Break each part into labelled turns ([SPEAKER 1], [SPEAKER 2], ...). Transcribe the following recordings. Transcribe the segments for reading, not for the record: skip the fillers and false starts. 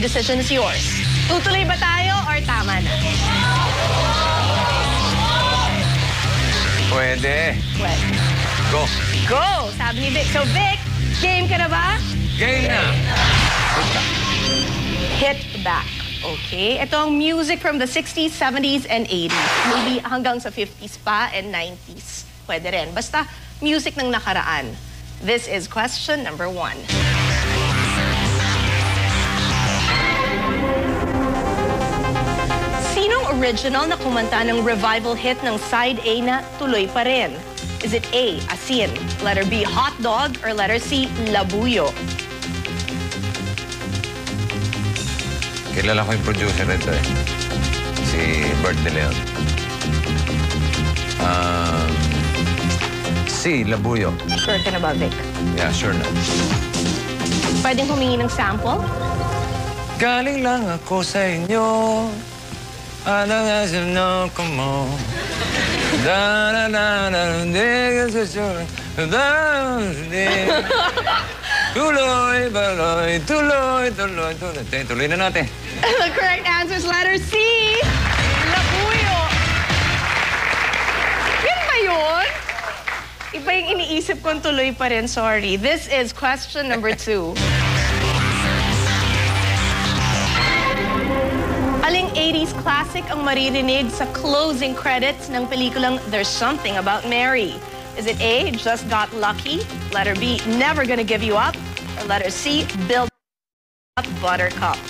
[SPEAKER 1] decision is yours. Tutuloy ba tayo or tama na?
[SPEAKER 2] Pwede.
[SPEAKER 1] Pwede.
[SPEAKER 2] Go.
[SPEAKER 1] Go! Sabi ni Vic. So, Vic, game ka na ba?
[SPEAKER 2] Game na.
[SPEAKER 1] Hit back. Okay. Ito ang music from the 60s, 70s, and 80s. Maybe hanggang sa 50s pa and 90s. Pwede rin. Basta music ng nakaraan. This is question number 1. Sinong original na kumanta ng revival hit ng side A na Tuloy Pa Rin? Is it A, Asin, letter B, Hot Dog, or letter C, Labuyo?
[SPEAKER 2] Kilala ko yung producer nito eh. Si Bert De Leon. Si Labuyo.
[SPEAKER 1] Sure ka na ba, Vic?
[SPEAKER 2] Yeah, sure na.
[SPEAKER 1] Pwedeng humingi ng sample?
[SPEAKER 2] Galing lang ako sa inyo. Ano nga sino ko mo? Tuloy, baloy, tuloy, tuloy, tuloy. Tuloy na natin.
[SPEAKER 1] The correct answer is letter C, Labuyo. Yun ba yun? Iba yung iniisip kong Tuloy Pa Rin, sorry. This is question number 2. Aling 80s classic ang maririnig sa closing credits ng pelikulang There's Something About Mary? Is it A, Just Got Lucky? Letter B, Never Gonna Give You Up? Or letter C, Build Up Buttercup?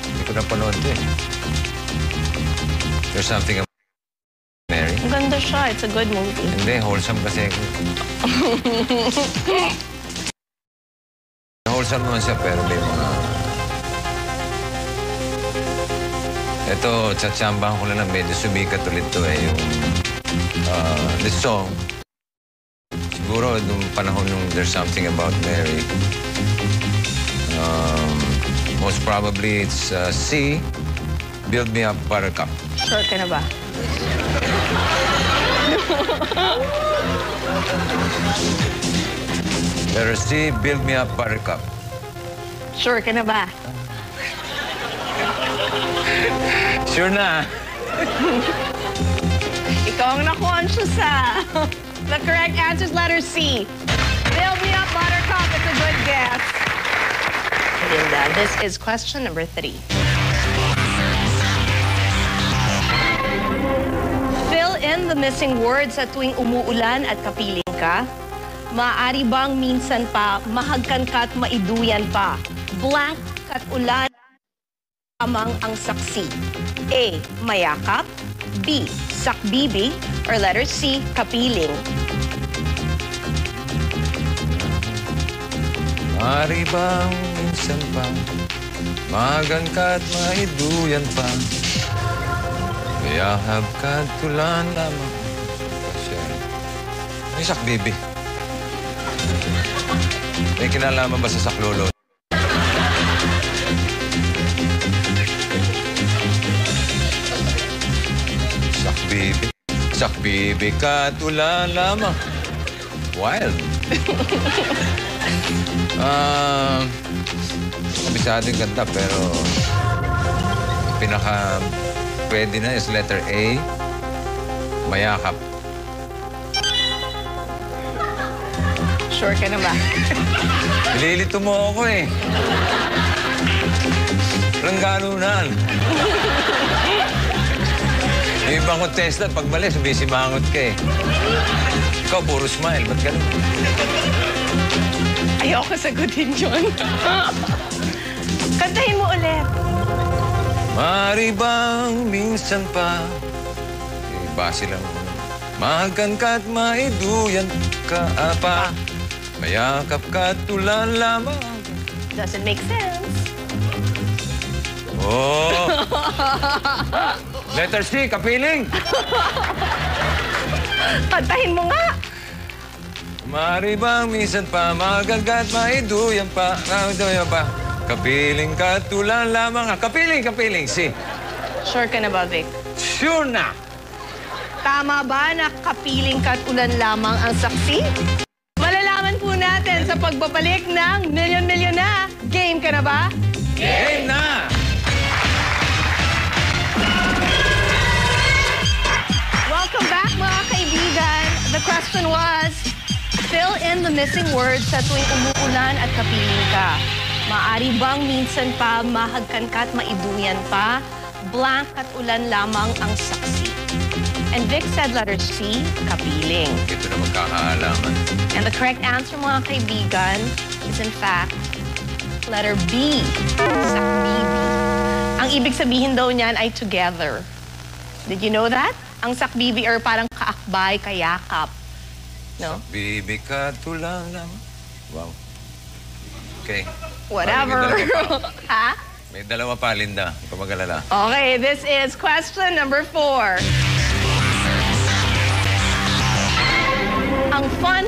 [SPEAKER 2] Hindi ko napanood eh. There's Something About Mary.
[SPEAKER 1] Ang ganda siya. It's a good movie.
[SPEAKER 2] Hindi, wholesome kasi ako. Wholesome naman siya, pero may mga... Ito, tsatsambahan ko lang na medyo sumikat ulit to eh, yung... the song. Siguro, nung panahon nung There's Something About Mary. Most probably, it's C, Build Me Up Buttercup.
[SPEAKER 1] Sure ka na ba?
[SPEAKER 2] Letter C, Build Me Up Buttercup.
[SPEAKER 1] Sure ka na ba?
[SPEAKER 2] Sure na.
[SPEAKER 1] Ikaw ang na-conscious ha. The correct answer is letter C. Build Me Up Buttercup. It's a good guess. Linda, this is question number 3. Fill in the missing words sa tuwing umuulan at kapiling ka. Maaari bang minsan pa, mahagkan ka at maiduyan pa? Blank at ulan lamang ang saksi. A, mayakap. B, sakbibi. Or letter C, kapiling.
[SPEAKER 2] Maaari bang minsan pa, magan ka at maiduyan pa? Mayahab ka at tulan lamang. May sakbibi. May kinalaman ba sa saklolo? Sakbibi. Sakbibi ka at ulan lamang. Wild. Kabisado yung kanta, pero pinaka pwede na is letter A, mayakap.
[SPEAKER 1] Sure ka na ba?
[SPEAKER 2] Nililito mo ako eh. Walang ganunan. Yung ibang contestant, pag mali, sumisimangot ka eh. Ikaw, puro smile. Ba't ganun?
[SPEAKER 1] Ayoko sagutin yun. Kantahin mo ulit.
[SPEAKER 2] Maaari bang minsan pa, base lang mo. Mahagkan ka at maiduyan ka pa. Mayakap ka at tulan lamang.
[SPEAKER 1] Doesn't make sense.
[SPEAKER 2] Oh! Letter C, kapiling!
[SPEAKER 1] Kantahin mo nga.
[SPEAKER 2] Maaari bang minsan pa, mahagkan ka at maiduyan pa. Maiduyan pa. Kapiling ka at tulan lamang. Kapiling, kapiling, C.
[SPEAKER 1] Sure ka na ba, Vic?
[SPEAKER 2] Sure na!
[SPEAKER 1] Tama ba na kapiling ka at ulan lamang ang saksi? Malalaman po natin natin sa pagbabalik ng Million Million na. Game ka na ba?
[SPEAKER 2] Game na!
[SPEAKER 1] Welcome back mga kaibigan. The question was, fill in the missing words sa tuwing umuulan at kapiling ka. Maari bang minsan pa mahagkan ka at maiduyan pa? Blank at ulan lamang ang saksi. And Vic said letter C, kapiling.
[SPEAKER 2] Ito na magkakaalaman.
[SPEAKER 1] And the correct answer mga kaibigan is in fact letter B, sakbibi. Ang ibig sabihin daw niyan ay together. Did you know that? Ang sakbibi or parang kaakbay, kayakap. No?
[SPEAKER 2] Bibi ka tulang lang. Wow. Okay.
[SPEAKER 1] Whatever.
[SPEAKER 2] May dalawa pa.
[SPEAKER 1] Ha?
[SPEAKER 2] May dalawa pa, Linda. Huwag ka mag-alala.
[SPEAKER 1] Okay, this is question number 4. Ang fun,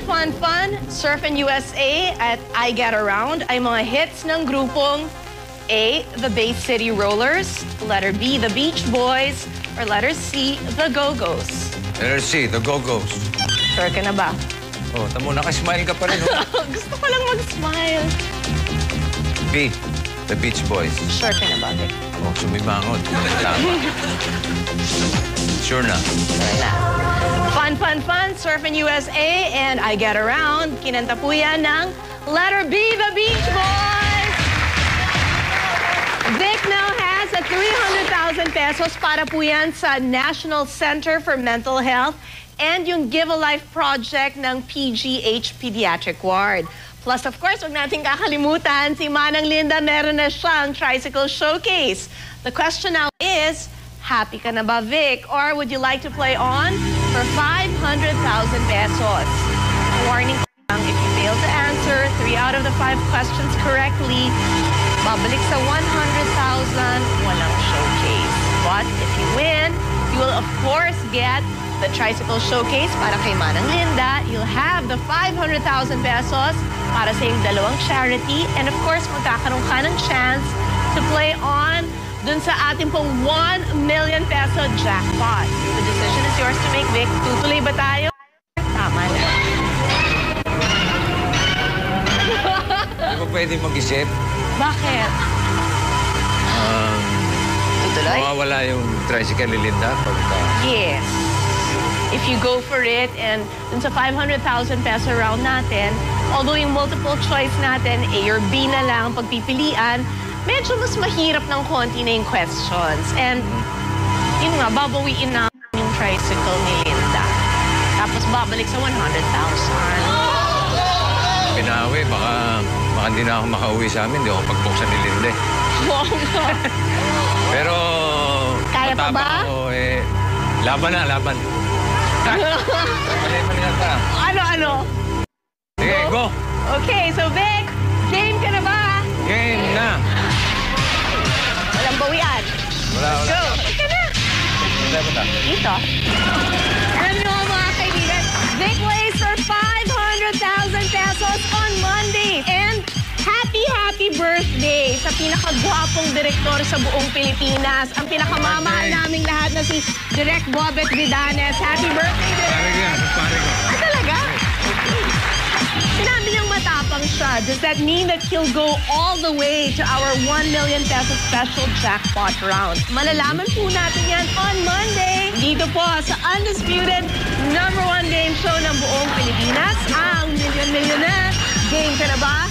[SPEAKER 1] Surfin' USA at I Get Around ay mga hits ng grupong A, the Bay City Rollers, letter B, the Beach Boys, or letter C, the Go-Go's.
[SPEAKER 2] Letter C, the Go-Go's.
[SPEAKER 1] Sure ka na ba?
[SPEAKER 2] Oh, tamo, nakasmile ka pa rin, oh.
[SPEAKER 1] Gusto ko lang mag-smile.
[SPEAKER 2] B, the Beach Boys.
[SPEAKER 1] Sure ka na ba, Vic?
[SPEAKER 2] Oh, sumimangot. Tama. Sure na.
[SPEAKER 1] Sure na. Fun, Surfin' USA and I Get Around. Kinanta po yan ng letter B, the Beach Boys. Vic now has a 300,000 pesos para po yan sa National Center for Mental Health and yung Give a Life project ng PGH Pediatric Ward. Plus, of course, huwag natin kakalimutan, si Manang Linda meron na siyang tricycle showcase. The question now is, happy ka na ba, Vic? Or would you like to play on for 500,000 pesos? Warning lang, if you fail to answer 3 out of the 5 questions correctly, babalik sa 100,000, walang showcase. But if you win, you will of course get the tricycle showcase para kay Manang Linda. You'll have the 500,000 pesos para sa iyong dalawang charity. And of course, magkakaroon ka ng chance to play on dun sa ating pong 1 million peso jackpot. The decision is yours to make, Vic. Tutuloy ba tayo? Tama na.
[SPEAKER 2] Hindi ko pwede mag-isip.
[SPEAKER 1] Bakit? Tutuloy?
[SPEAKER 2] Mawawala yung tricycle ni Linda pagka...
[SPEAKER 1] Yes. If you go for it, and dun sa 500,000 peso round natin, although yung multiple choice natin, A or B na lang pagpipilian, medyo mas mahirap ng konti na yung questions. And yun nga, babawiin na yung tricycle ni Linda. Tapos babalik sa 100,000.
[SPEAKER 2] Pinawi, baka hindi na ako makauwi sa amin. Hindi ako pagbuksan ni Linda.
[SPEAKER 1] Wow nga.
[SPEAKER 2] Pero...
[SPEAKER 1] Kaya pa ba?
[SPEAKER 2] Ako, laban na, laban. Mali na ka.
[SPEAKER 1] Ano?
[SPEAKER 2] Sige, go!
[SPEAKER 1] Okay, so Vic, game ka na ba?
[SPEAKER 2] Game na!
[SPEAKER 1] Walang bawian.
[SPEAKER 2] Wala.
[SPEAKER 1] Go! Ika na!
[SPEAKER 2] Punta.
[SPEAKER 1] Dito. Alam niyo mga kaibigan, Vic plays for 500,000 pesos on Monday. And happy birthday sa pinakagwapong direktor sa buong Pilipinas. Ang pinakamamahal naming lahat na si Direk Bobet Vidanes. Happy birthday, Direk!
[SPEAKER 2] Pare ko.
[SPEAKER 1] Talaga? Sinabi niyang matapang siya. Does that mean that he'll go all the way to our 1 million peso special jackpot round? Malalaman po natin yan on Monday. Dito po sa undisputed #1 game show ng buong Pilipinas, ang Million Million na. Game ka na ba?